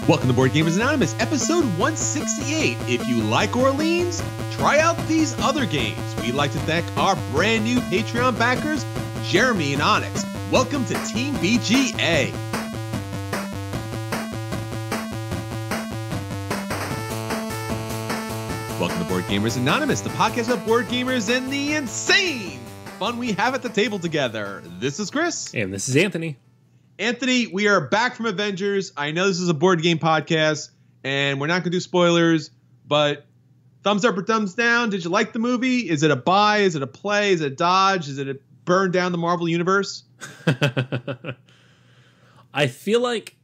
Welcome to Board Gamers Anonymous, episode 168. If you like Orleans, try out these other games. We'd like to thank our brand new Patreon backers, Jeremy and Onyx. Welcome to Team BGA. Welcome to Board Gamers Anonymous, the podcast of board gamers and the insane fun we have at the table together. This is Chris. And this is Anthony. Anthony, we are back from Avengers. I know this is a board game podcast, and we're not going to do spoilers, but thumbs up or thumbs down? Did you like the movie? Is it a buy? Is it a play? Is it a dodge? Is it a burn down the Marvel Universe? I feel like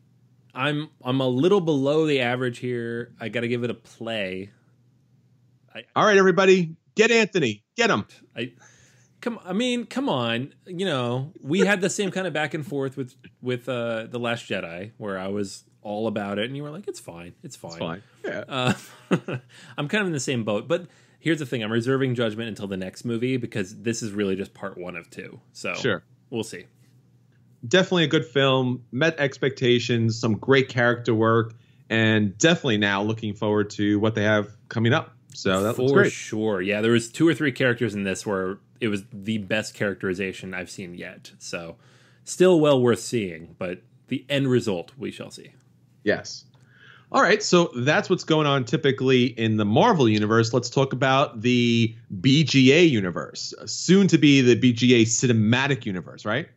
I'm a little below the average here. I got to give it a play. All right, everybody, get Anthony. Get him. Come on. You know, we had the same kind of back and forth with The Last Jedi, where I was all about it, and you were like, "It's fine, it's fine." It's fine. Yeah. I'm kind of in the same boat, but here's the thing: I'm reserving judgment until the next movie because this is really just part one of two. So sure, we'll see. Definitely a good film. Met expectations. Some great character work, and definitely now looking forward to what they have coming up. So that looks great. For sure. Yeah, there was 2 or 3 characters in this where it was the best characterization I've seen yet. So still well worth seeing, but the end result we shall see. Yes. All right, so that's what's going on typically in the Marvel universe. Let's talk about the BGA universe, soon to be the BGA cinematic universe, right?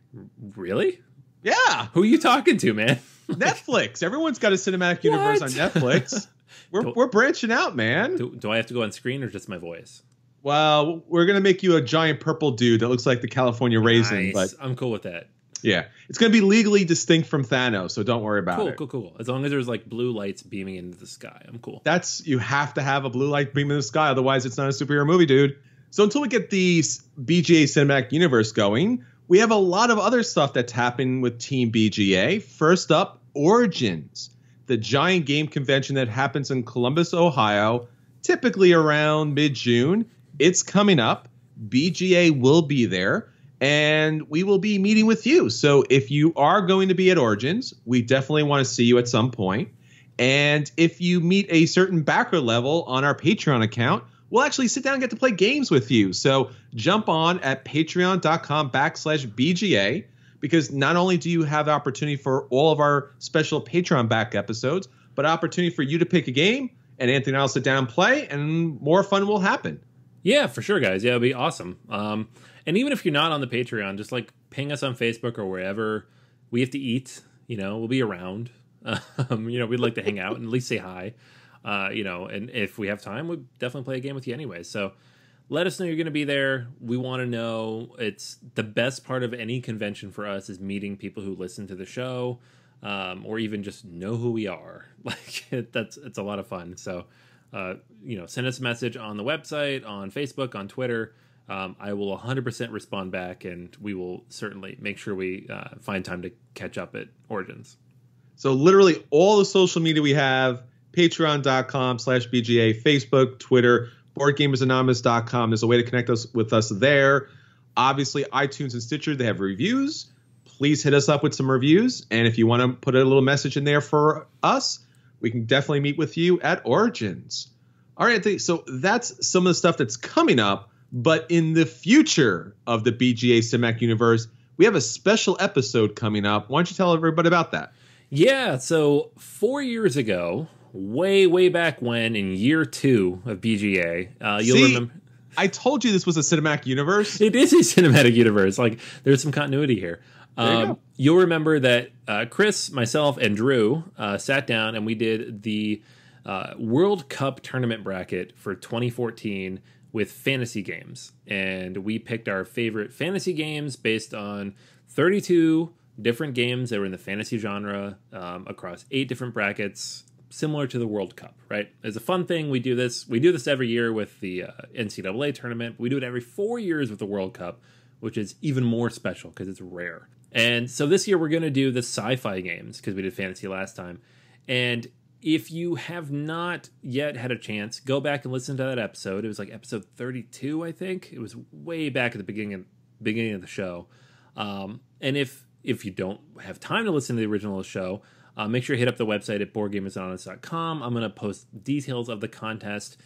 Really? Yeah. Who are you talking to, man? Netflix. Everyone's got a cinematic universe on Netflix. We're branching out, man. Do I have to go on screen or just my voice? Well, we're going to make you a giant purple dude that looks like the California raisin. Nice. But I'm cool with that. yeah, it's going to be legally distinct from Thanos, so don't worry about it. Cool. As long as there's like blue lights beaming into the sky, I'm cool. You have to have a blue light beam in the sky, otherwise it's not a superhero movie, dude. So until we get the BGA cinematic universe going, we have a lot of other stuff that's happened with Team BGA. First up, Origins, the giant game convention that happens in Columbus, Ohio, typically around mid-June. It's coming up. BGA will be there, and we will be meeting with you. So if you are going to be at Origins, we definitely want to see you at some point. And if you meet a certain backer level on our Patreon account, we'll actually sit down and get to play games with you. So jump on at patreon.com/BGA, because not only do you have the opportunity for all of our special Patreon back episodes, but opportunity for you to pick a game, and Anthony and I will sit down and play, and more fun will happen. Yeah, for sure, guys. Yeah, it'll be awesome. And even if you're not on the Patreon, just like ping us on Facebook or wherever. We have to eat. You know, we'll be around. We'd like to hang out and at least say hi. And if we have time, we'll definitely play a game with you anyway. So let us know you're going to be there. We want to know. It's the best part of any convention for us is meeting people who listen to the show, or even just know who we are. Like it's a lot of fun. So, send us a message on the website, on Facebook, on Twitter. I will 100% respond back, and we will certainly make sure we find time to catch up at Origins. So literally all the social media we have, patreon.com/BGA, Facebook, Twitter, boardgamersanonymous.com. There's a way to connect with us there. Obviously, iTunes and Stitcher, they have reviews. Please hit us up with some reviews. And if you want to put a little message in there for us, we can definitely meet with you at Origins. All right, so that's some of the stuff that's coming up. But in the future of the BGA Cinematic Universe, we have a special episode coming up. Why don't you tell everybody about that? Yeah, so 4 years ago, way back when, in year 2 of BGA, you'll remember. I told you this was a cinematic universe. It is a cinematic universe. Like, there's some continuity here. You'll remember that Chris, myself, and Drew sat down and we did the World Cup tournament bracket for 2014 with fantasy games. And we picked our favorite fantasy games based on 32 different games that were in the fantasy genre across 8 different brackets, similar to the World Cup, right? It's a fun thing. We do this every year with the NCAA tournament. We do it every 4 years with the World Cup, which is even more special because it's rare. And so this year we're going to do the sci-fi games because we did fantasy last time. And if you have not yet had a chance, go back and listen to that episode. It was like episode 32, I think. It was way back at the beginning of the show. And if if you don't have time to listen to the original show, make sure you hit up the website at boardgamesanonymous.com. I'm going to post details of the contest.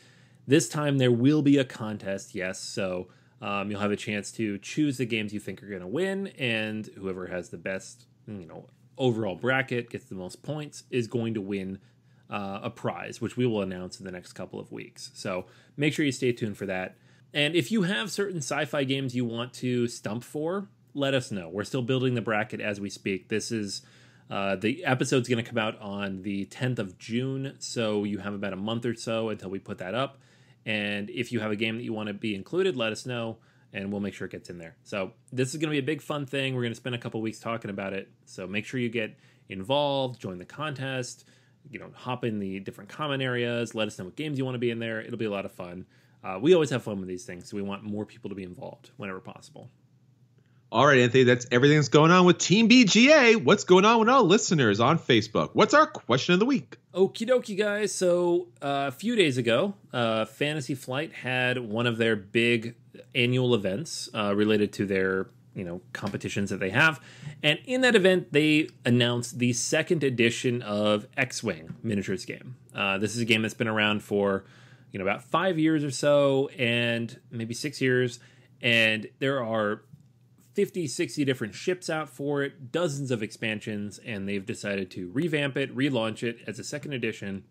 This time there will be a contest, yes, so you'll have a chance to choose the games you think are going to win, and whoever has the best, overall bracket, gets the most points, is going to win a prize, which we will announce in the next couple of weeks. So make sure you stay tuned for that. And if you have certain sci-fi games you want to stump for, let us know. We're still building the bracket as we speak. This is the episode's going to come out on the 10th of June, so you have about a month or so until we put that up. And if you have a game that you want to be included, let us know, and we'll make sure it gets in there. So this is going to be a big fun thing. We're going to spend a couple weeks talking about it. So make sure you get involved, join the contest, hop in the different comment areas, let us know what games you want to be in there. It'll be a lot of fun. We always have fun with these things, so we want more people to be involved whenever possible. All right, Anthony, that's everything that's going on with Team BGA. What's going on with our listeners on Facebook? What's our question of the week? Okie dokie, guys. So a few days ago, Fantasy Flight had one of their big annual events related to their competitions that they have. And in that event, they announced the second edition of X-Wing miniatures game. This is a game that's been around for about 5 years or so, and maybe 6 years. And there are 50, 60 different ships out for it, dozens of expansions, and they've decided to revamp it, relaunch it as a second edition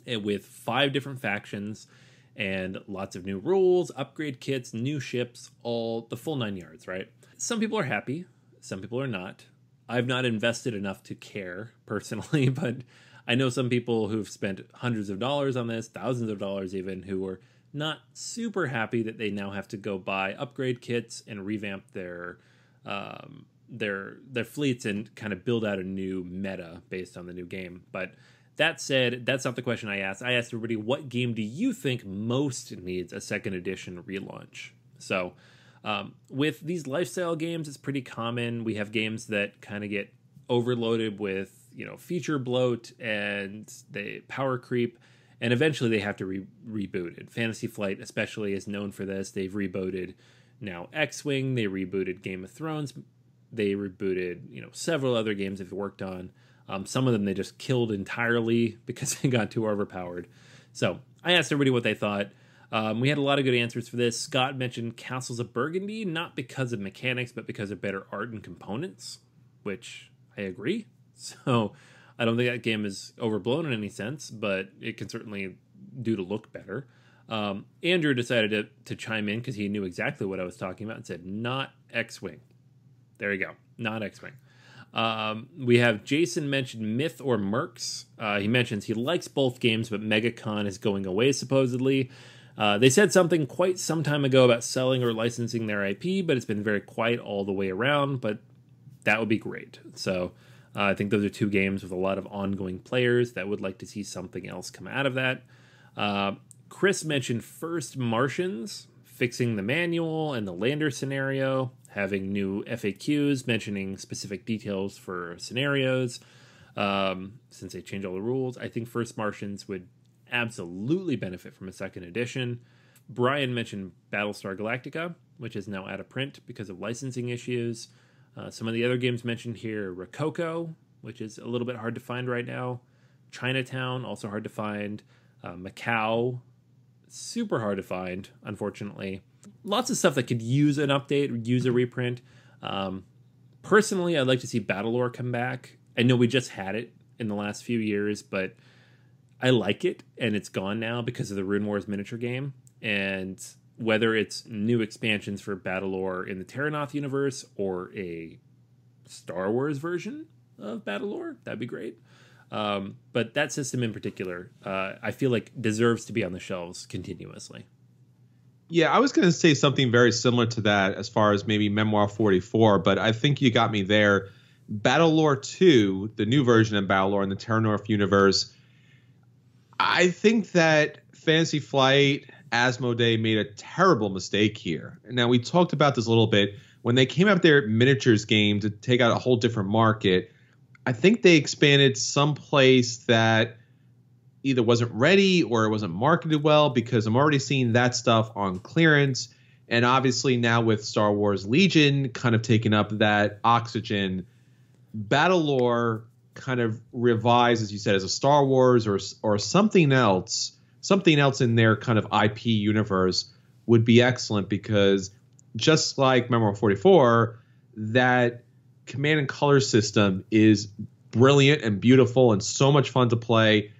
with 5 different factions and lots of new rules, upgrade kits, new ships, all the full 9 yards, right? Some people are happy, some people are not. I've not invested enough to care personally, but I know some people who've spent hundreds of dollars on this, thousands of dollars even, who are not super happy that they now have to go buy upgrade kits and revamp their fleets and kind of build out a new meta based on the new game. But that said, that's not the question I asked. I asked everybody, what game do you think most needs a second edition relaunch? So with these lifestyle games, it's pretty common. We have games that kind of get overloaded with feature bloat and the power creep, and eventually they have to reboot it. Fantasy Flight especially is known for this. They've rebooted now X-Wing, they rebooted Game of Thrones, they rebooted several other games they've worked on. Some of them they just killed entirely because they got too overpowered. So I asked everybody what they thought. We had a lot of good answers for this. Scott mentioned Castles of Burgundy, not because of mechanics, but because of better art and components, which I agree. So I don't think that game is overblown in any sense, but it can certainly do to look better. Andrew decided to chime in because he knew exactly what I was talking about and said, not X-Wing. There you go. Not X-Wing. We have Jason mentioned Myth or Mercs. He mentions he likes both games, but MegaCon is going away supposedly. They said something quite some time ago about selling or licensing their IP, but it's been very quiet all the way around, but that would be great. So I think those are 2 games with a lot of ongoing players that would like to see something else come out of that. Chris mentioned First Martians, fixing the manual and the lander scenario, having new FAQs, mentioning specific details for scenarios. Since they changed all the rules, I think First Martians would absolutely benefit from a second edition. Brian mentioned Battlestar Galactica, which is now out of print because of licensing issues. Some of the other games mentioned here, Rococo, which is a little bit hard to find right now. Chinatown, also hard to find. Macau, super hard to find, unfortunately. Lots of stuff that could use an update, use a reprint. Personally, I'd like to see Battlelore come back. I know we just had it in the last few years, but I like it, and it's gone now because of the Rune Wars miniature game. And whether it's new expansions for Battlelore in the Terranoth universe or a Star Wars version of Battlelore, that'd be great. But that system in particular, I feel like deserves to be on the shelves continuously. Yeah, I was going to say something very similar to that as far as maybe Memoir 44, but I think you got me there. Battlelore 2, the new version of Battlelore in the Terranoth universe, I think that Fantasy Flight, Asmodee made a terrible mistake here. Now, we talked about this a little bit. When they came out with their miniatures game to take out a whole different market, I think they expanded someplace that either wasn't ready or it wasn't marketed well, because I'm already seeing that stuff on clearance. And obviously now with Star Wars Legion kind of taking up that oxygen, Battle Lore kind of revised, as you said, as a Star Wars or something else in their kind of IP universe would be excellent, because just like Memoir 44, that command and color system is brilliant and beautiful and so much fun to play.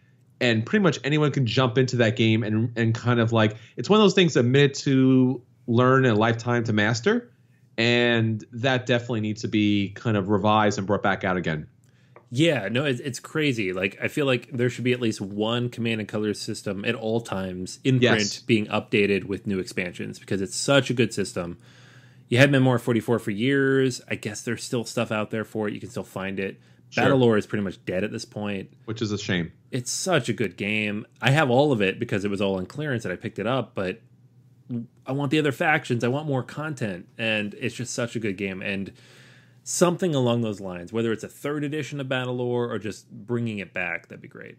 And pretty much anyone can jump into that game and kind of like, it's one of those things, a minute to learn and a lifetime to master. And that definitely needs to be kind of revised and brought back out again. Yeah, no, it's crazy. Like, I feel like there should be at least one command and color system at all times in print being updated with new expansions, because it's such a good system. You had Memoir 44 for years. I guess there's still stuff out there for it. You can still find it. Sure. Battle Lore is pretty much dead at this point. Which is a shame. It's such a good game. I have all of it because it was all on clearance and I picked it up, but I want the other factions. I want more content. And it's just such a good game. And something along those lines, whether it's a 3rd edition of Battle Lore or just bringing it back, that'd be great.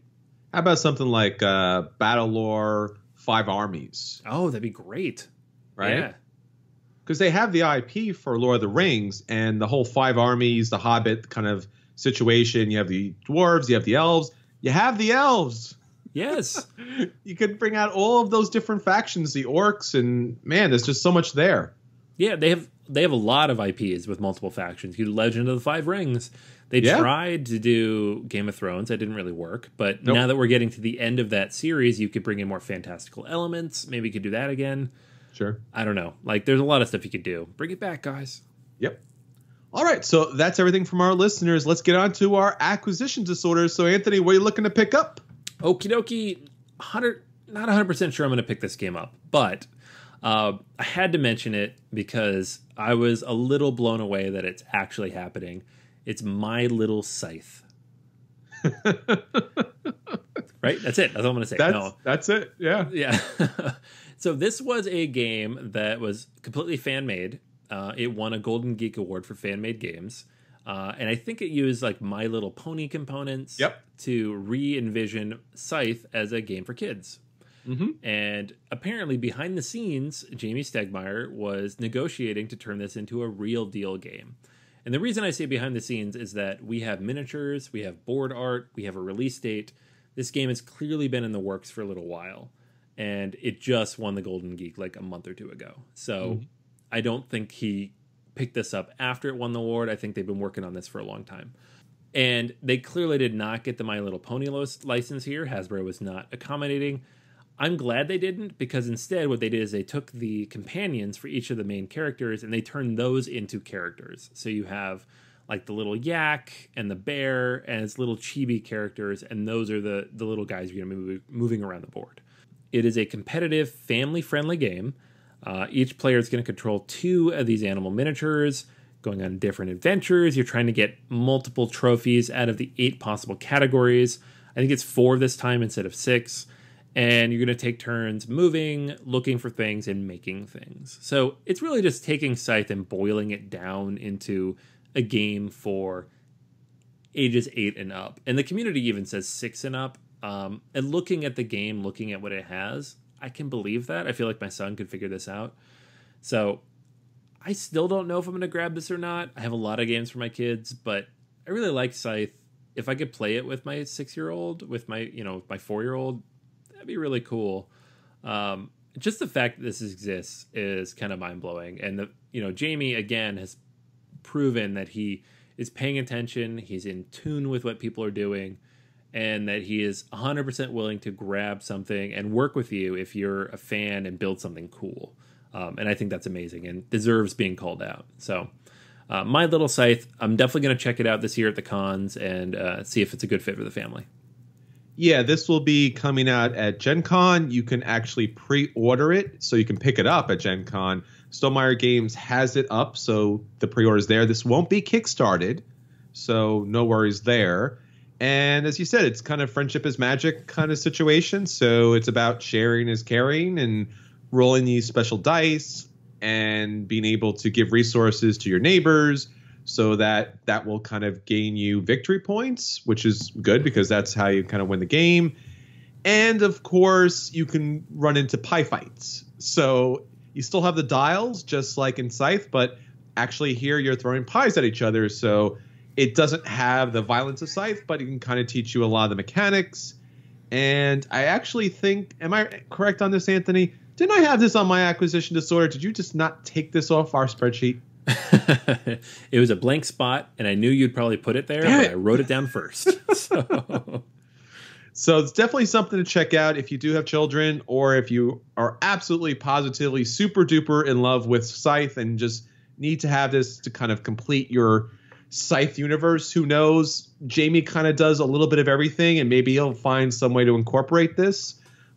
How about something like Battle Lore 5 Armies? Oh, that'd be great. Right? Yeah. Because they have the IP for Lord of the Rings and the whole 5 Armies, the Hobbit kind of situation. You have the dwarves, you have the elves. You have the elves. Yes. You could bring out all of those different factions, the orcs, and man, there's just so much there. Yeah, they have a lot of IPs with multiple factions. You Legend of the Five Rings. They tried to do Game of Thrones. That didn't really work. But now that we're getting to the end of that series, you could bring in more fantastical elements. Maybe you could do that again. Sure. I don't know. Like, there's a lot of stuff you could do. Bring it back, guys. Yep. All right, so that's everything from our listeners. Let's get on to our acquisition disorders. So, Anthony, what are you looking to pick up? Okie dokie. Not 100% sure I'm going to pick this game up, but I had to mention it because I was a little blown away that it's actually happening. It's My Little Scythe. Right? That's it. That's all I'm going to say. That's it. Yeah. Yeah. So this was a game that was completely fan-made. It won a Golden Geek Award for fan-made games. And I think it used like My Little Pony components to re-envision Scythe as a game for kids. Mm-hmm. And apparently behind the scenes, Jamie Stegmaier was negotiating to turn this into a real deal game. And the reason I say behind the scenes is that we have miniatures, we have board art, we have a release date. This game has clearly been in the works for a little while. And it just won the Golden Geek like a month or two ago. So I don't think he picked this up after it won the award. I think they've been working on this for a long time. And they clearly did not get the My Little Pony license here. Hasbro was not accommodating. I'm glad they didn't, because instead what they did is they took the companions for each of the main characters and they turned those into characters. So you have like the little yak and the bear and its little chibi characters, and those are the little guys you're going to be moving around the board. It is a competitive, family-friendly game. Each player is going to control 2 of these animal miniatures, going on different adventures. You're trying to get multiple trophies out of the 8 possible categories. I think it's 4 this time instead of 6. And you're going to take turns moving, looking for things, and making things. So it's really just taking Scythe and boiling it down into a game for ages 8 and up. And the community even says 6 and up. And looking at the game, looking at what it has, I can believe that. I feel like my son could figure this out. So I still don't know if I'm going to grab this or not. I have a lot of games for my kids, but I really like Scythe. If I could play it with my 6-year-old, with my 4-year-old, that'd be really cool. Just the fact that this exists is kind of mind-blowing. And Jamie again has proven that he is paying attention, he's in tune with what people are doing, and that he is 100% willing to grab something and work with you if you're a fan and build something cool. And I think that's amazing and deserves being called out. So My Little Scythe, I'm definitely going to check it out this year at the cons and see if it's a good fit for the family. Yeah, this will be coming out at Gen Con. You can actually pre-order it, so you can pick it up at Gen Con. Stonemaier Games has it up, so the pre-order is there. This won't be kickstarted, so no worries there. And as you said, it's kind of friendship is magic kind of situation. So it's about sharing is caring and rolling these special dice and being able to give resources to your neighbors so that will kind of gain you victory points, which is good because that's how you kind of win the game. And of course, you can run into pie fights. So You still have the dials, just like in Scythe, but actually here you're throwing pies at each other, so it doesn't have the violence of Scythe, but it can kind of teach you a lot of the mechanics. And I actually think, am I correct on this, Anthony? Didn't I have this on my acquisition disorder? Did you just not take this off our spreadsheet? It was a blank spot, and I knew you'd probably put it there, but I wrote it down first. So it's definitely something to check out if you do have children, or if you are absolutely positively super duper in love with Scythe and just need to have this to kind of complete your Scythe universe. Who knows? Jamie kind of does a little bit of everything, and maybe he'll find some way to incorporate this.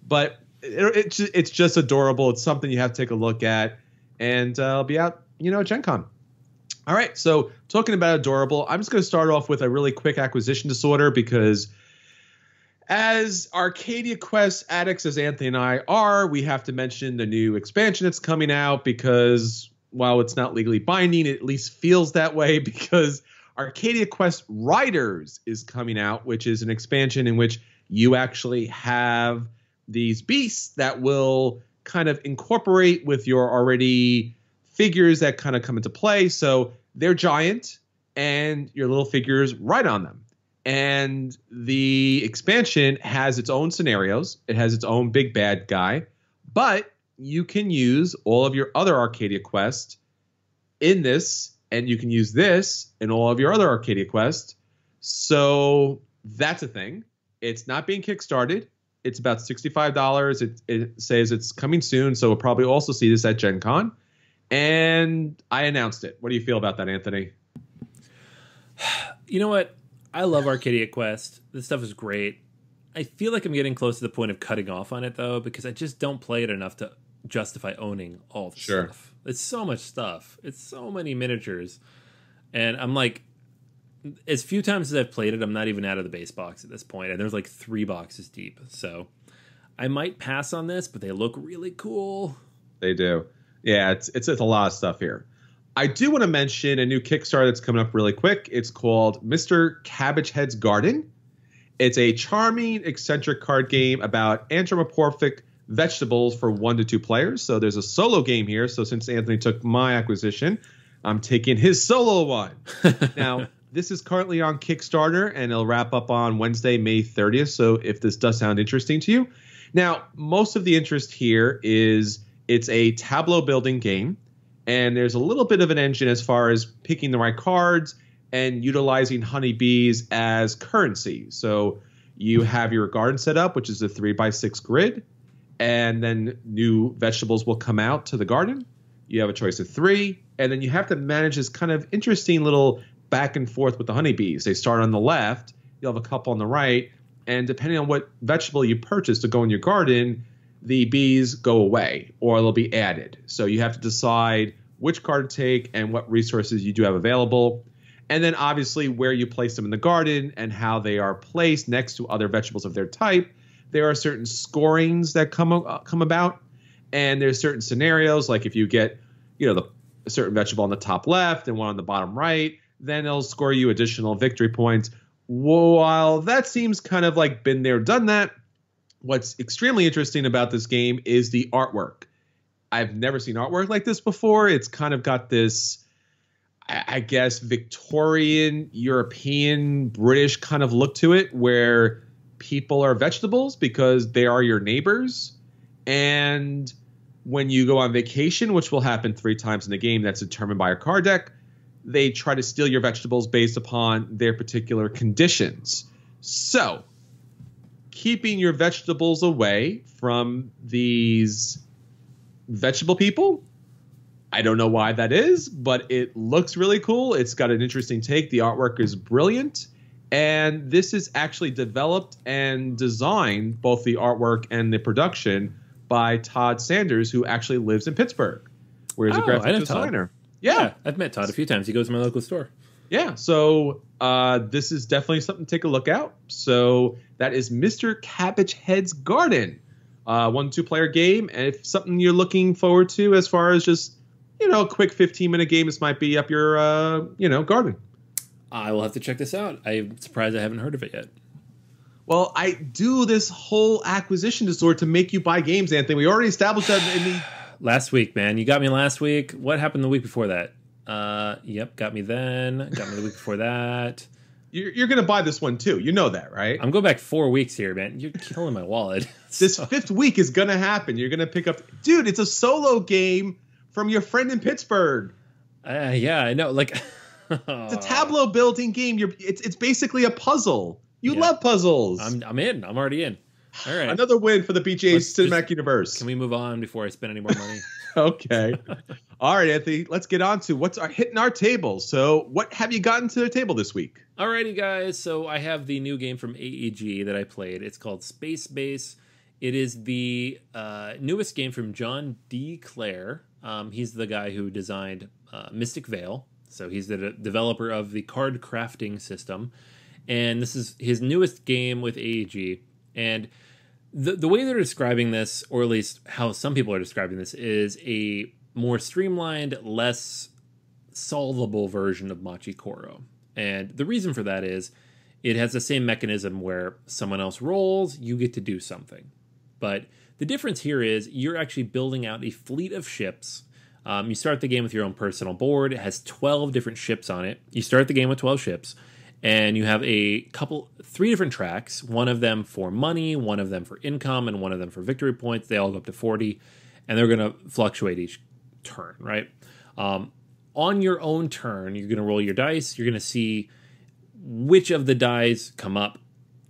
But it's just adorable. It's something you have to take a look at, and it'll be out, at Gen Con. All right, so talking about adorable, I'm just going to start off with a really quick acquisition disorder, because as Arcadia Quest addicts as Anthony and I are, we have to mention the new expansion that's coming out, because while it's not legally binding, it at least feels that way, because Arcadia Quest Riders is coming out, which is an expansion in which you actually have these beasts that will kind of incorporate with your already figures that kind of come into play. So they're giant, and your little figures ride on them. And the expansion has its own scenarios. It has its own big bad guy, but you can use all of your other Arcadia Quest in this, and you can use this in all of your other Arcadia Quest. So that's a thing. It's not being kickstarted. It's about $65. It says it's coming soon, so we'll probably also see this at Gen Con. And I announced it. What do you feel about that, Anthony? You know what? I love Arcadia Quest. This stuff is great. I feel like I'm getting close to the point of cutting off on it, though, because I just don't play it enough to justify owning all the stuff. It's so much stuff. It's so many miniatures. And I'm like, as few times as I've played it, I'm not even out of the base box at this point. And there's like 3 boxes deep. So I might pass on this, but they look really cool. They do. Yeah, it's a lot of stuff here. I do want to mention a new Kickstarter that's coming up really quick. It's called Mr. Cabbagehead's Garden. It's a charming, eccentric card game about anthropomorphic vegetables for 1 to 2 players. So there's a solo game here. So since Anthony took my acquisition, I'm taking his solo one. Now, this is currently on Kickstarter, and it'll wrap up on Wednesday, May 30th. So if this does sound interesting to you. Now, most of the interest here is it's a tableau building game. And there's a little bit of an engine as far as picking the right cards and utilizing honeybees as currency. So you have your garden set up, which is a 3x6 grid, and then new vegetables will come out to the garden. You have a choice of 3, and then you have to manage this kind of interesting little back and forth with the honeybees. They start on the left, you'll have a couple on the right, and depending on what vegetable you purchase to go in your garden, the bees go away or they'll be added. So you have to decide which card to take and what resources you do have available. And then obviously where you place them in the garden and how they are placed next to other vegetables of their type. There are certain scorings that come about. And there's certain scenarios, like if you get, a certain vegetable on the top left and one on the bottom right, then it'll score you additional victory points. While that seems kind of like been there, done that, what's extremely interesting about this game is the artwork. I've never seen artwork like this before. It's kind of got this, I guess, Victorian, European, British kind of look to it, where people are vegetables because they are your neighbors. And when you go on vacation, which will happen 3 times in the game, that's determined by your card deck, they try to steal your vegetables based upon their particular conditions. So keeping your vegetables away from these vegetable people, I don't know why that is, but it looks really cool. It's got an interesting take. The artwork is brilliant. And this is actually developed and designed, both the artwork and the production, by Todd Sanders, who actually lives in Pittsburgh, where he's a graphic designer. Yeah, I've met Todd a few times. He goes to my local store. Yeah, so this is definitely something to take a look out. So that is Mr. Cabbagehead's Garden, 1 to 2 player game. And if something you're looking forward to as far as just, a quick 15-minute game, this might be up your, garden. I will have to check this out. I'm surprised I haven't heard of it yet. Well, I do this whole acquisition disorder to make you buy games, Anthony. We already established that in the last week, man. You got me last week. What happened the week before that? Yep, got me then. Got me the week before that. You're going to buy this one, too. You know that, right? I'm going back 4 weeks here, man. You're killing my wallet. This fifth week is going to happen. You're going to pick up... Dude, it's a solo game from your friend in Pittsburgh. Yeah, I know. Like, it's a tableau building game. It's basically a puzzle. You love puzzles. I'm in. I'm already in. All right. Another win for the BGA Cinematic Universe. Can we move on before I spend any more money? Okay. All right, Anthony, let's get on to what's hitting our table. So what have you gotten to the table this week? Alrighty, guys. So I have the new game from AEG that I played. It's called Space Base. It is the newest game from John D. Clair. He's the guy who designed Mystic Vale. So he's the developer of the card crafting system. And this is his newest game with AEG. And the way they're describing this, or at least how some people are describing this, is a more streamlined, less solvable version of Machi Koro. And the reason for that is it has the same mechanism where someone else rolls, you get to do something. But the difference here is you're actually building out a fleet of ships. You start the game with your own personal board. It has 12 different ships on it. You start the game with 12 ships. And you have 3 different tracks, one of them for money, one of them for income, and one of them for victory points. They all go up to 40, and they're going to fluctuate each turn, right? On your own turn, you're going to roll your dice. You're going to see which of the dice come up.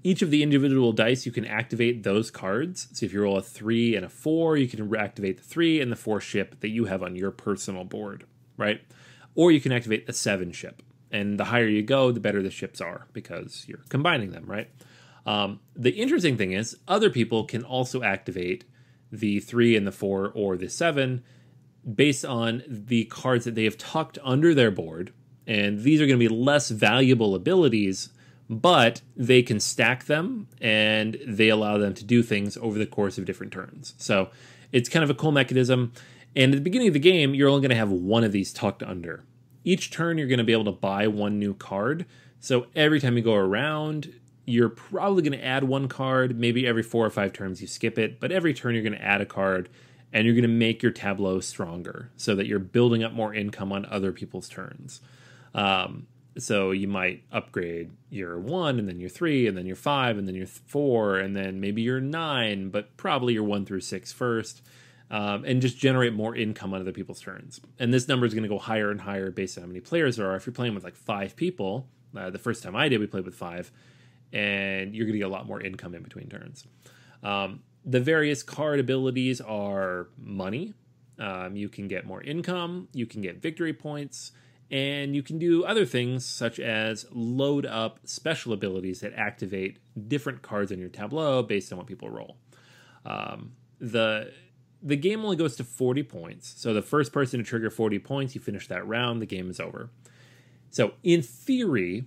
Each of the individual dice, you can activate those cards. So if you roll a 3 and a 4, you can activate the 3 and the 4 ship that you have on your personal board, right? Or you can activate the 7 ship. And the higher you go, the better the ships are because you're combining them, right? The interesting thing is other people can also activate the 3 and the 4 or the 7 based on the cards that they have tucked under their board. And these are going to be less valuable abilities, but they can stack them and they allow them to do things over the course of different turns. So it's kind of a cool mechanism. And at the beginning of the game, you're only going to have one of these tucked under. Each turn, you're going to be able to buy one new card. So every time you go around, you're probably going to add one card. Maybe every 4 or 5 turns you skip it. But every turn, you're going to add a card. And you're going to make your tableau stronger so that you're building up more income on other people's turns. So you might upgrade your 1, and then your 3, and then your 5, and then your 4, and then maybe your 9, but probably your 1 through 6 first. And just generate more income on other people's turns. And this number is going to go higher and higher based on how many players there are. If you're playing with like 5 people, the first time I did, we played with 5, and you're going to get a lot more income in between turns. The various card abilities are money. You can get more income. You can get victory points. And you can do other things such as load up special abilities that activate different cards in your tableau based on what people roll. The game only goes to 40 points. So the first person to trigger 40 points, you finish that round, the game is over. So in theory,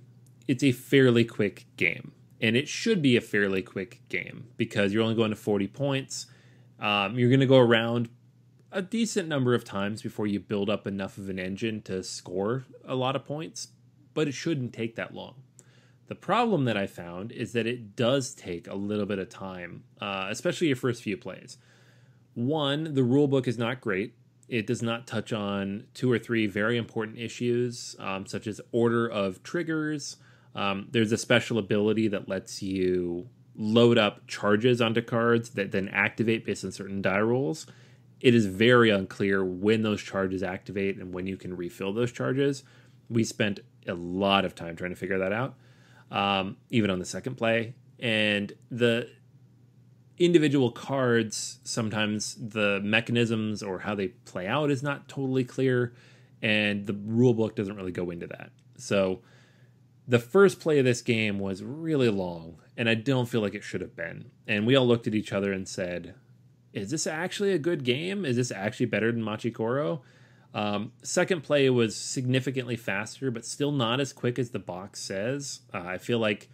it's a fairly quick game. And it should be a fairly quick game because you're only going to 40 points. You're going to go around a decent number of times before you build up enough of an engine to score a lot of points. But it shouldn't take that long. The problem that I found is that it does take a little bit of time, especially your first few plays. One, the rulebook is not great. It does not touch on 2 or 3 very important issues, such as order of triggers. There's a special ability that lets you load up charges onto cards that then activate based on certain die rolls. It is very unclear when those charges activate and when you can refill those charges. We spent a lot of time trying to figure that out, even on the second play. And the individual cards, sometimes the mechanisms or how they play out is not totally clear, and the rulebook doesn't really go into that. So the first play of this game was really long, and I don't feel like it should have been. And we all looked at each other and said, is this actually a good game? Is this actually better than Machi Koro? Second play was significantly faster, but still not as quick as the box says. I feel like,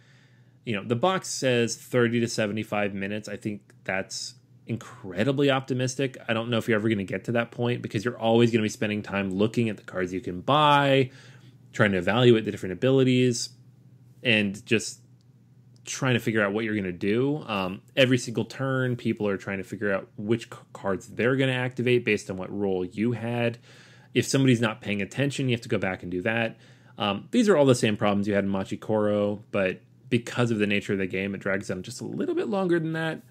the box says 30 to 75 minutes. I think that's incredibly optimistic. I don't know if you're ever going to get to that point because you're always going to be spending time looking at the cards you can buy, trying to evaluate the different abilities, and just trying to figure out what you're going to do. Every single turn, people are trying to figure out which cards they're going to activate based on what role you had. If somebody's not paying attention, you have to go back and do that. These are all the same problems you had in Machi Koro, but because of the nature of the game, it drags on just a little bit longer than that.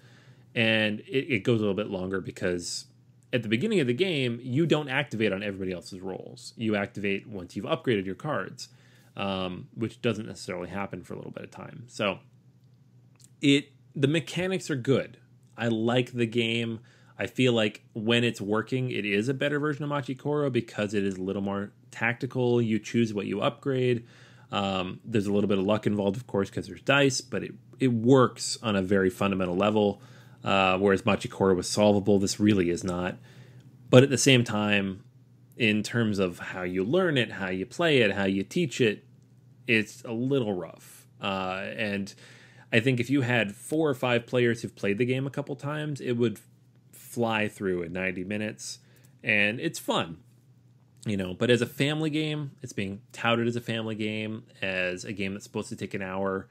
And it goes a little bit longer because at the beginning of the game, you don't activate on everybody else's rolls. You activate once you've upgraded your cards, which doesn't necessarily happen for a little bit of time. So the mechanics are good. I like the game. I feel like when it's working, it is a better version of Machi Koro because it is a little more tactical. You choose what you upgrade. There's a little bit of luck involved, of course, because there's dice, but it works on a very fundamental level. Whereas Machi Koro was solvable, this really is not. But at the same time, in terms of how you learn it, how you play it, how you teach it, it's a little rough. And I think if you had 4 or 5 players who've played the game a couple times, it would fly through in 90 minutes. And it's fun. But as a family game, it's being touted as a family game, as a game that's supposed to take an hour.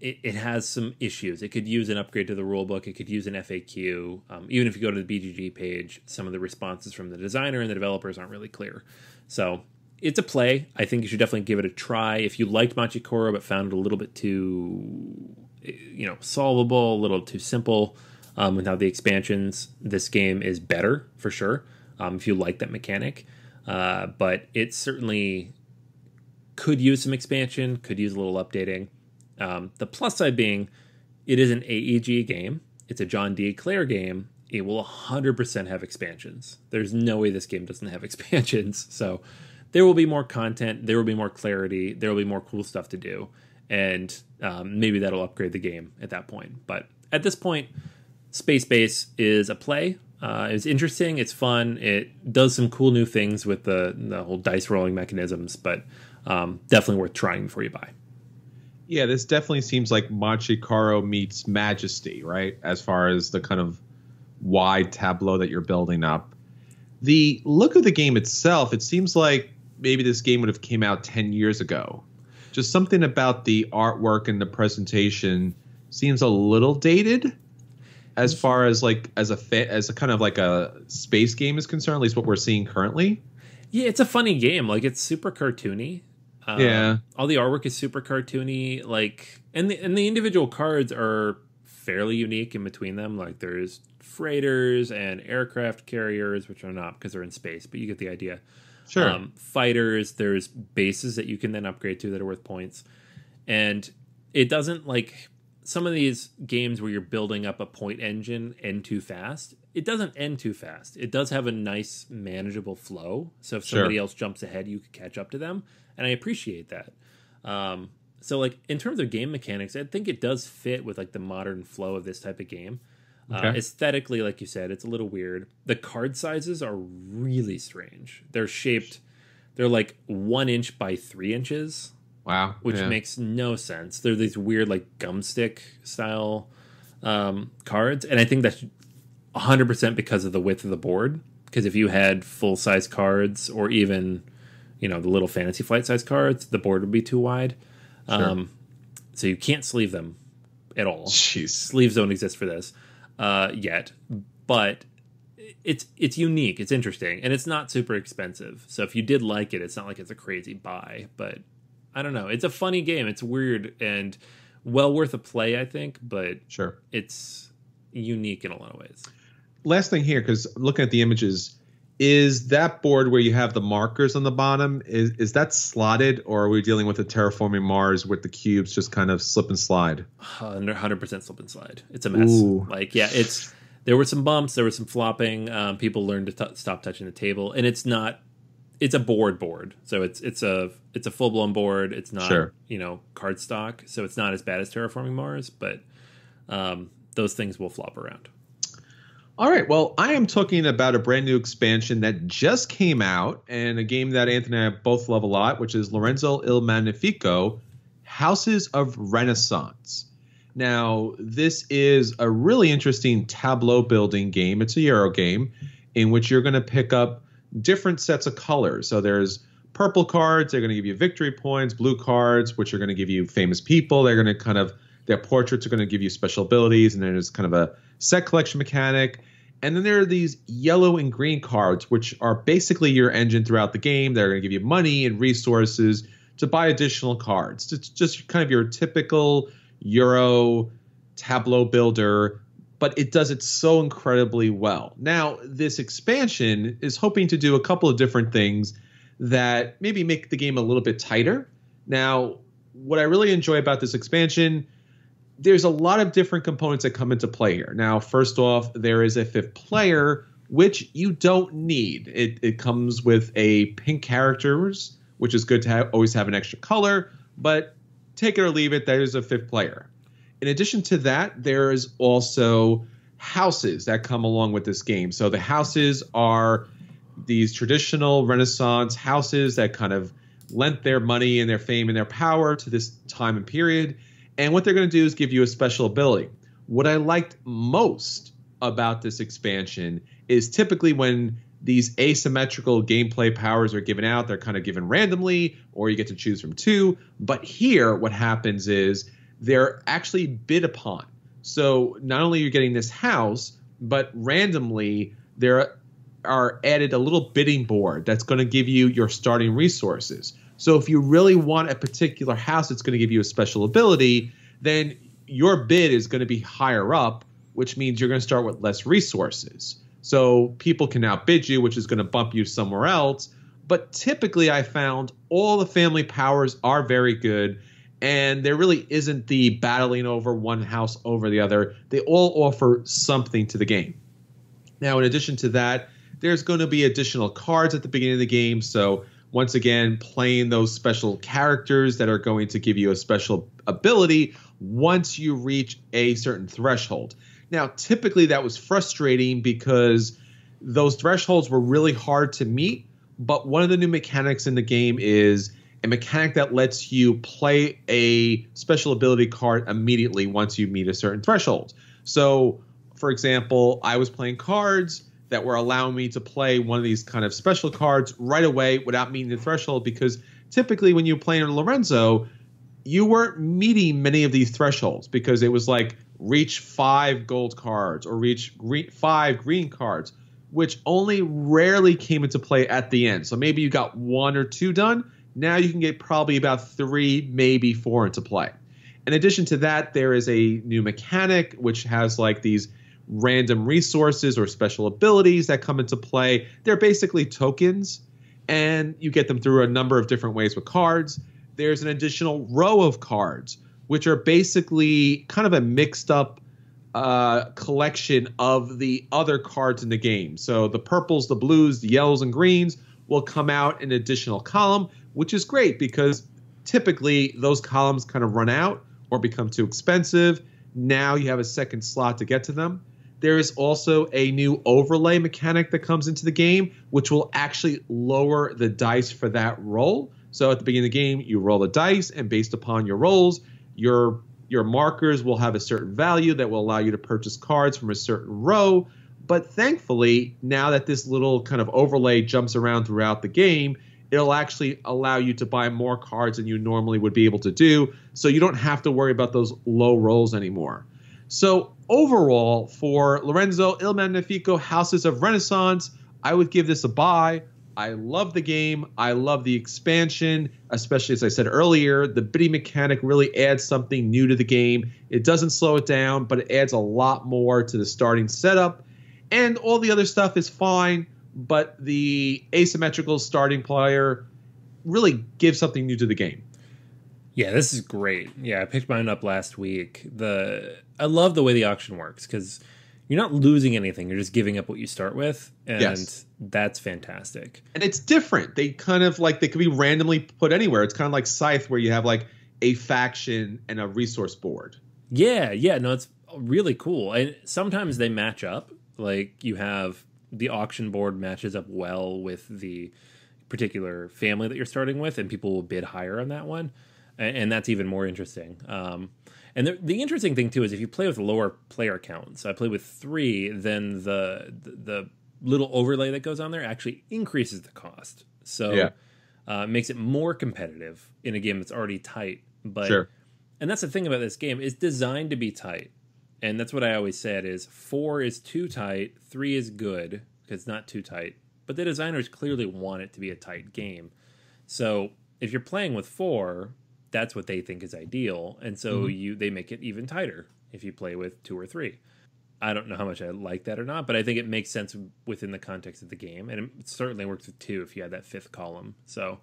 It has some issues. It could use an upgrade to the rulebook. It could use an FAQ. Even if you go to the BGG page, some of the responses from the designer and the developers aren't really clear. So it's a play. I think you should definitely give it a try. If you liked Machi Koro but found it a little bit too, solvable, a little too simple without the expansions, this game is better for sure. If you like that mechanic, but it certainly could use some expansion, could use a little updating. The plus side being, it is an AEG game. It's a John D. Clair game. It will 100% have expansions. There's no way this game doesn't have expansions. So there will be more content. There will be more clarity. There will be more cool stuff to do. And maybe that'll upgrade the game at that point. But at this point, Space Base is a play. It's interesting. It's fun. It does some cool new things with the whole dice rolling mechanisms. But definitely worth trying before you buy. Yeah, this definitely seems like Machi Koro meets Majesty, right? As far as the kind of wide tableau that you're building up. The look of the game itself, it seems like maybe this game would have came out 10 years ago. Just something about the artwork and the presentation seems a little dated as far as as a kind of like a space game is concerned, at least what we're seeing currently. Yeah, it's a funny game. It's super cartoony. Yeah, all the artwork is super cartoony. And the individual cards are fairly unique in between them. There's freighters and aircraft carriers, which are not because they're in space, but you get the idea. Sure. Fighters. There's bases that you can then upgrade to that are worth points, and it doesn't some of these games where you're building up a point engine end too fast. It doesn't end too fast. It does have a nice manageable flow. So if somebody else jumps ahead, you can catch up to them. And I appreciate that. So in terms of game mechanics, I think it does fit with the modern flow of this type of game. Okay. Aesthetically, like you said, it's a little weird. The card sizes are really strange. They're shaped, they're 1 inch by 3 inches. Wow. Which makes no sense. They're these weird gumstick style cards. And I think that's 100% because of the width of the board. Because if you had full size cards or even the little Fantasy Flight size cards, the board would be too wide. Sure. So you can't sleeve them at all. Jeez. Sleeves don't exist for this yet. But it's unique. It's interesting. And it's not super expensive. So if you did like it, it's not like it's a crazy buy. But I don't know. It's a funny game. It's weird and well worth a play, I think. But sure, it's unique in a lot of ways. Last thing here, because looking at the images, is that board where you have the markers on the bottom, is that slotted, or are we dealing with a terraforming Mars with the cubes just kind of slip and slide? 100% slip and slide. It's a mess. Ooh. There were some bumps, there was some flopping. People learned to stop touching the table, and it's a board. So it's a full blown board. It's not card stock, so it's not as bad as terraforming Mars, but those things will flop around. All right, well, I am talking about a brand new expansion that just came out, and a game that Anthony and I both love a lot, which is Lorenzo il Magnifico, Houses of Rennaissance. Now, this is a really interesting tableau building game. It's a Euro game in which you're going to pick up different sets of colors. So there's purple cards, they're going to give you victory points. Blue cards, which are going to give you famous people. They're going to their portraits are going to give you special abilities. And then there's kind of a set collection mechanic. And then there are these yellow and green cards, which are basically your engine throughout the game. They're going to give you money and resources to buy additional cards. It's just kind of your typical Euro tableau builder, but it does it so incredibly well. Now, this expansion is hoping to do a couple of different things that maybe make the game a little bit tighter. Now, what I really enjoy about this expansion, there's a lot of different components that come into play here. Now, first off, there is a 5th player, which you don't need. It comes with a pink characters, which is good to always have an extra color, but take it or leave it, there's a 5th player. In addition to that, there is also houses that come along with this game. So the houses are these traditional Renaissance houses that kind of lent their money and their fame and their power to this time and period. And what they're going to do is give you a special ability. What I liked most about this expansion is typically when these asymmetrical gameplay powers are given out, they're kind of given randomly, or you get to choose from 2. But here, what happens is they're actually bid upon. So not only are you getting this house, but randomly there are added a little bidding board that's going to give you your starting resources. So if you really want a particular house that's going to give you a special ability, then your bid is going to be higher up, which means you're going to start with less resources. So people can outbid you, which is going to bump you somewhere else. But typically I found all the family powers are very good, and there really isn't the battling over one house over the other. They all offer something to the game. Now, in addition to that, there's going to be additional cards at the beginning of the game. So once again, playing those special characters that are going to give you a special ability once you reach a certain threshold. Now, typically that was frustrating because those thresholds were really hard to meet. But one of the new mechanics in the game is a mechanic that lets you play a special ability card immediately once you meet a certain threshold. So, for example, I was playing cards that were allowing me to play one of these kind of special cards right away without meeting the threshold, because typically when you play in Lorenzo, you weren't meeting many of these thresholds because it was like reach 5 gold cards or reach 5 green cards, which only rarely came into play at the end. So maybe you got 1 or 2 done. Now you can get probably about 3, maybe 4 into play. In addition to that, there is a new mechanic which has like these random resources or special abilities that come into play. They're basically tokens, and you get them through a number of different ways with cards. There's an additional row of cards, which are basically kind of a mixed up collection of the other cards in the game. So the purples, the blues, the yellows, and greens will come out in an additional column, which is great because typically those columns kind of run out or become too expensive. Now you have a second slot to get to them. There is also a new overlay mechanic that comes into the game, which will actually lower the dice for that roll. So at the beginning of the game, you roll the dice, and based upon your rolls, your markers will have a certain value that will allow you to purchase cards from a certain row. But thankfully, now that this little kind of overlay jumps around throughout the game, it'll actually allow you to buy more cards than you normally would be able to do. So you don't have to worry about those low rolls anymore. So overall, for Lorenzo, Il Magnifico, Houses of Renaissance, I would give this a buy. I love the game. I love the expansion, especially as I said earlier, the bidding mechanic really adds something new to the game. It doesn't slow it down, but it adds a lot more to the starting setup. And all the other stuff is fine, but the asymmetrical starting player really gives something new to the game. Yeah, this is great. Yeah, I picked mine up last week. I love the way the auction works because you're not losing anything. You're just giving up what you start with, and yes, that's fantastic. And it's different. They kind of like, they could be randomly put anywhere. It's kind of like Scythe where you have like a faction and a resource board. Yeah, no, it's really cool. And sometimes they match up. Like you have the auction board matches up well with the particular family that you're starting with, and people will bid higher on that one. And that's even more interesting. And the interesting thing, too, is if you play with lower player counts, I play with 3, then the little overlay that goes on there actually increases the cost. So makes it more competitive in a game that's already tight. But Sure. And that's the thing about this game. It's designed to be tight. And that's what I always said is 4 is too tight, 3 is good because it's not too tight. But the designers clearly want it to be a tight game. So if you're playing with 4, that's what they think is ideal. And so they make it even tighter if you play with 2 or 3. I don't know how much I like that or not, but I think it makes sense within the context of the game. And it certainly works with 2 if you had that 5th column. So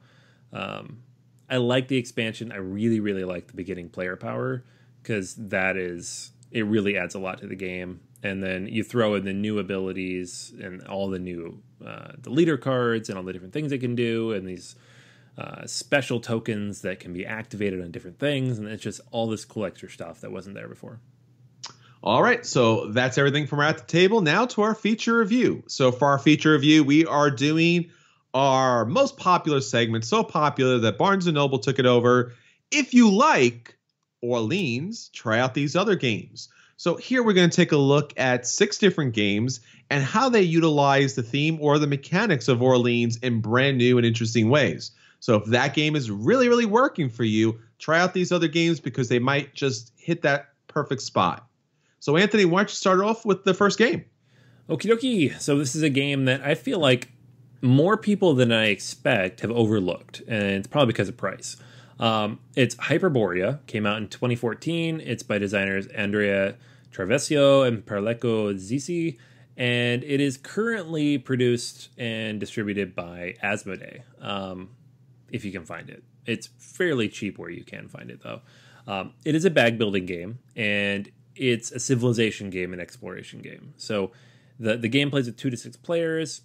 I like the expansion. I really, really like the beginning player power because it really adds a lot to the game. And then you throw in the new abilities and all the new the leader cards and all the different things it can do and these special tokens that can be activated on different things. And it's just all this cool extra stuff that wasn't there before. All right, so that's everything from at the table. Now to our feature review. So for our feature review, we are doing our most popular segment, so popular that Barnes & Noble took it over. If you like Orleans, try out these other games. So here we're going to take a look at 6 different games and how they utilize the theme or the mechanics of Orleans in brand new and interesting ways. So if that game is really, really working for you, try out these other games because they might just hit that perfect spot. So, Anthony, why don't you start off with the first game? Okie dokie. So this is a game that I feel like more people than I expect have overlooked, and it's probably because of price. It's Hyperborea, came out in 2014. It's by designers Andrea Travesio and Perleco Zisi, and it is currently produced and distributed by Asmodee, if you can find it. It's fairly cheap where you can find it, though. It is a bag-building game, and it's a civilization game and exploration game. So the game plays with 2 to 6 players,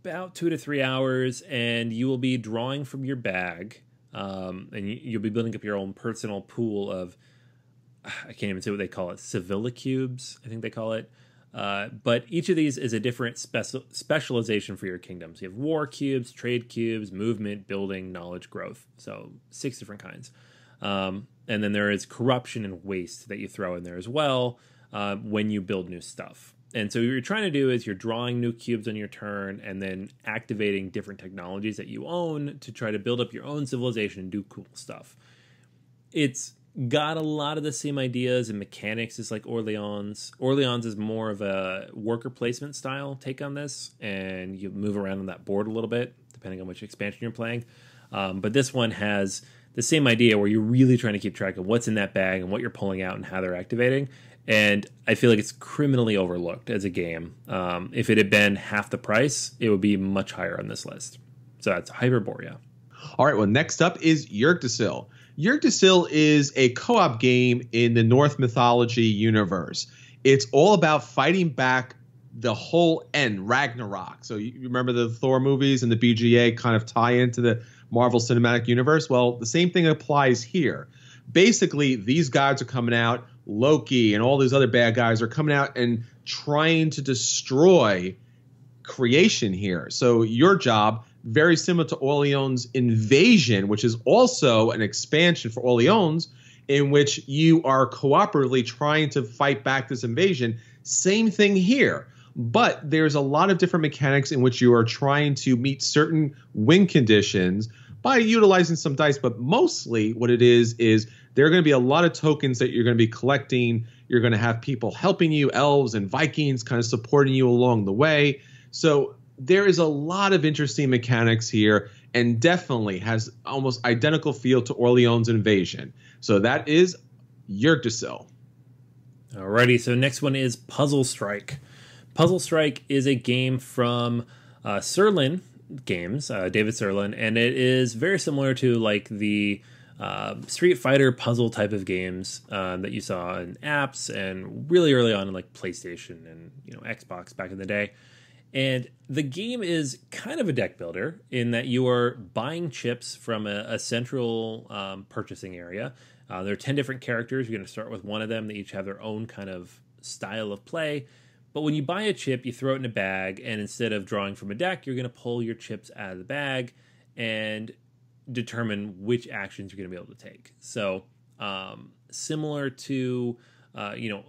about 2 to 3 hours, and you will be drawing from your bag, and you'll be building up your own personal pool of, I can't even say what they call it, civilicubes, I think they call it. But each of these is a different specialization for your kingdom. So you have war cubes, trade cubes, movement, building, knowledge, growth. So 6 different kinds. And then there is corruption and waste that you throw in there as well when you build new stuff. And so what you're trying to do is you're drawing new cubes on your turn and then activating different technologies that you own to try to build up your own civilization and do cool stuff. It's got a lot of the same ideas and mechanics as like Orleans. Orleans is more of a worker placement style take on this, and you move around on that board a little bit depending on which expansion you're playing. But this one has the same idea where you're really trying to keep track of what's in that bag and what you're pulling out and how they're activating. And I feel like it's criminally overlooked as a game. If it had been half the price, it would be much higher on this list. So that's Hyperborea. All right, well, next up is Yggdrasil. Yggdrasil is a co-op game in the Norse mythology universe. It's all about fighting back the whole end, Ragnarok. So you remember the Thor movies and the BGA kind of tie into the Marvel Cinematic Universe? Well, the same thing applies here. Basically, these guys are coming out, Loki and all these other bad guys are coming out and trying to destroy creation here. So your job, very similar to Orleans Invasion, which is also an expansion for Orleans, in which you are cooperatively trying to fight back this invasion. Same thing here. But there's a lot of different mechanics in which you are trying to meet certain win conditions by utilizing some dice. But mostly what it is there are going to be a lot of tokens that you're going to be collecting. You're going to have people helping you, elves and Vikings kind of supporting you along the way. So there is a lot of interesting mechanics here and definitely has almost identical feel to Orleans Invasion. So that is Yggdrasil. Alrighty, so next one is Puzzle Strike. Puzzle Strike is a game from Serlin Games, David Serlin, and it is very similar to like the Street Fighter puzzle type of games that you saw in apps and really early on in like PlayStation and Xbox back in the day. And the game is kind of a deck builder in that you are buying chips from a central purchasing area. There are 10 different characters. You're going to start with one of them. They each have their own kind of style of play. But when you buy a chip, you throw it in a bag, and instead of drawing from a deck, you're going to pull your chips out of the bag and determine which actions you're going to be able to take. So similar to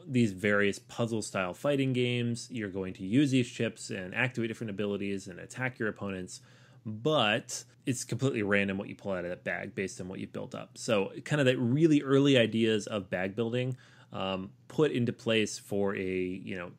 these various puzzle-style fighting games, you're going to use these chips and activate different abilities and attack your opponents. but it's completely random what you pull out of that bag based on what you built up. So kind of that really early ideas of bag building put into place for a,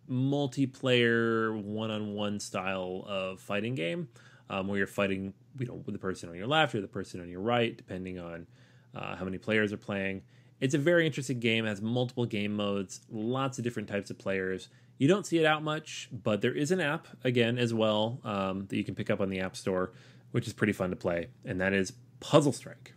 multiplayer one-on-one style of fighting game where you're fighting, with the person on your left or the person on your right, depending on how many players are playing. It's a very interesting game. It has multiple game modes, lots of different types of players. You don't see it out much, but there is an app, again, as well, that you can pick up on the App Store, which is pretty fun to play, and that is Puzzle Strike.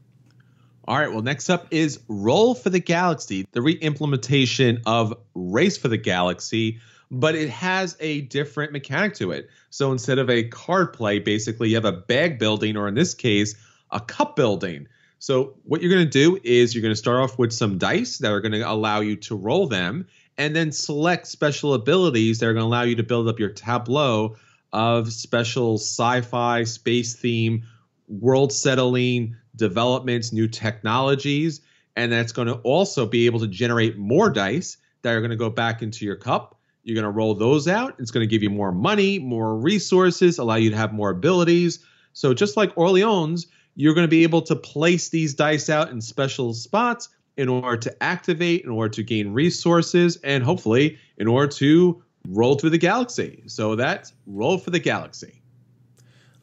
All right, well, next up is Roll for the Galaxy, the re-implementation of Race for the Galaxy, but it has a different mechanic to it. So instead of a card play, basically you have a bag building, or in this case, a cup building. So what you're going to do is you're going to start off with some dice that are going to allow you to roll them, and then select special abilities that are going to allow you to build up your tableau of special sci-fi, space theme, world settling, developments, new technologies, and that's going to also be able to generate more dice that are going to go back into your cup. You're going to roll those out. It's going to give you more money, more resources, allow you to have more abilities. So just like Orleans, you're going to be able to place these dice out in special spots in order to activate, in order to gain resources, and hopefully in order to roll through the galaxy. So that's Roll for the Galaxy.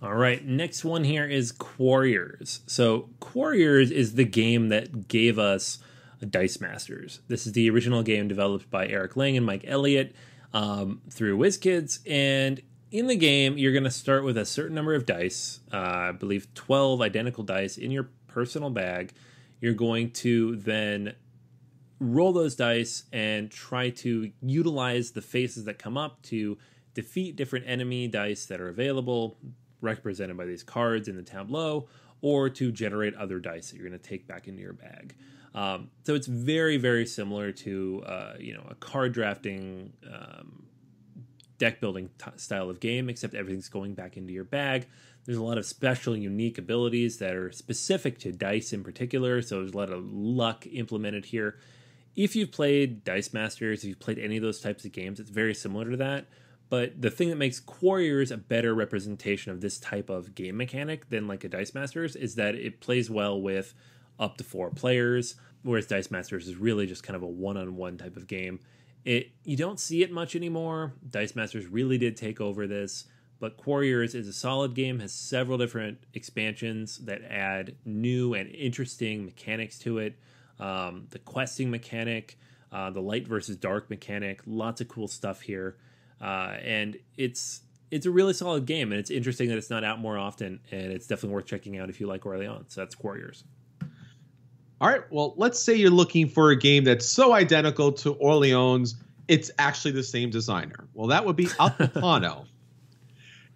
All right, next one here is Quarriors. So Quarriors is the game that gave us Dice Masters. This is the original game developed by Eric Lang and Mike Elliott through WizKids. And in the game, you're going to start with a certain number of dice, I believe 12 identical dice in your personal bag. You're going to then roll those dice and try to utilize the faces that come up to defeat different enemy dice that are available, represented by these cards in the tableau, or to generate other dice that you're going to take back into your bag. So it's very, very similar to a card drafting, deck building style of game, except everything's going back into your bag. There's a lot of special, unique abilities that are specific to dice in particular, so there's a lot of luck implemented here. If you've played Dice Masters, if you've played any of those types of games, it's very similar to that. But the thing that makes Quarriors a better representation of this type of game mechanic than like a Dice Masters is that it plays well with up to 4 players, whereas Dice Masters is really just kind of a one-on-one type of game. You don't see it much anymore. Dice Masters really did take over this, but Quarriors is a solid game, has several different expansions that add new and interesting mechanics to it. The questing mechanic, the light versus dark mechanic, lots of cool stuff here. And it's a really solid game, and it's interesting that it's not out more often, and it's definitely worth checking out if you like Orleans. So that's Quarriors. All right, well, let's say you're looking for a game that's so identical to Orleans, it's actually the same designer. Well, that would be Altiplano.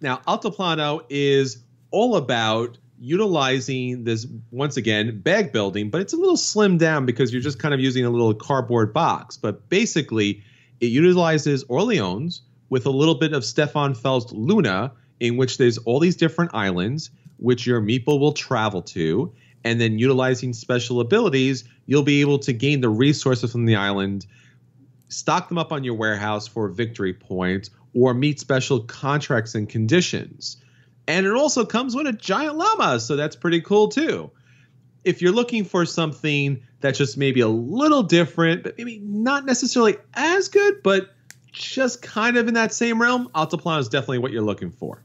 Now, Altiplano is all about utilizing this, once again, bag building, but it's a little slimmed down because you're just kind of using a little cardboard box. But basically, it utilizes Orleans with a little bit of Stefan Feld's Luna, in which there's all these different islands, which your meeple will travel to. And then utilizing special abilities, you'll be able to gain the resources from the island, stock them up on your warehouse for victory points, or meet special contracts and conditions. And it also comes with a giant llama, so that's pretty cool too. If you're looking for something that's just maybe a little different, but maybe not necessarily as good, but just kind of in that same realm, Altiplano is definitely what you're looking for.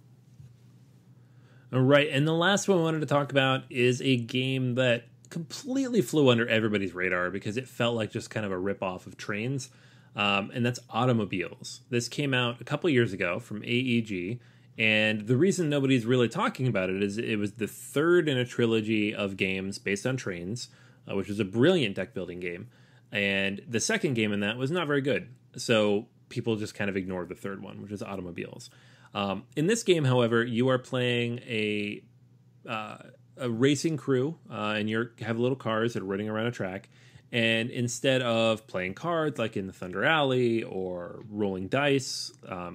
All right, and the last one I wanted to talk about is a game that completely flew under everybody's radar because it felt like just kind of a ripoff of Trains, and that's Automobiles. This came out a couple years ago from AEG, and the reason nobody's really talking about it is it was the third in a trilogy of games based on Trains, which was a brilliant deck-building game, and the second game in that was not very good, so people just kind of ignored the third one, which is Automobiles. In this game, however, you are playing a racing crew, and you have little cars that are running around a track. And instead of playing cards like in the Thunder Alley or rolling dice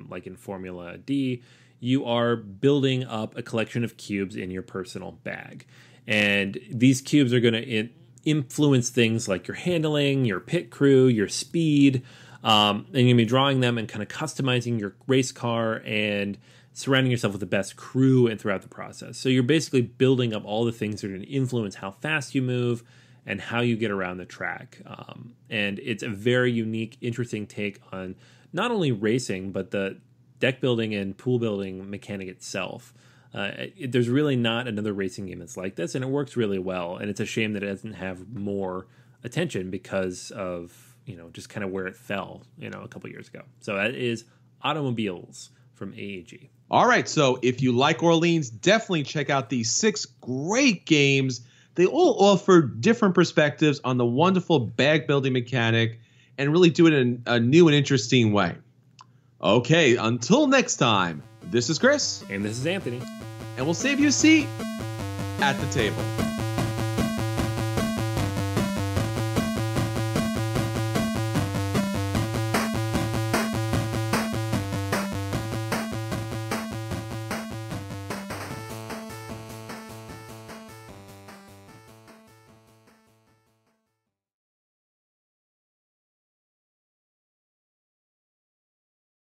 like in Formula D, you are building up a collection of cubes in your personal bag. And these cubes are going to influence things like your handling, your pit crew, your speed. And you're going to be drawing them and kind of customizing your race car and surrounding yourself with the best crew and throughout the process. So you're basically building up all the things that are going to influence how fast you move and how you get around the track. And it's a very unique, interesting take on not only racing, but the deck building and pool building mechanic itself. There's really not another racing game that's like this, and it works really well. And it's a shame that it doesn't have more attention because of, just kind of where it fell, a couple years ago. So that is Automobiles from AEG. All right, so if you like Orleans, definitely check out these 6 great games. They all offer different perspectives on the wonderful bag building mechanic and really do it in a new and interesting way. Okay, until next time, this is Chris. And this is Anthony. And we'll save you a seat at the table.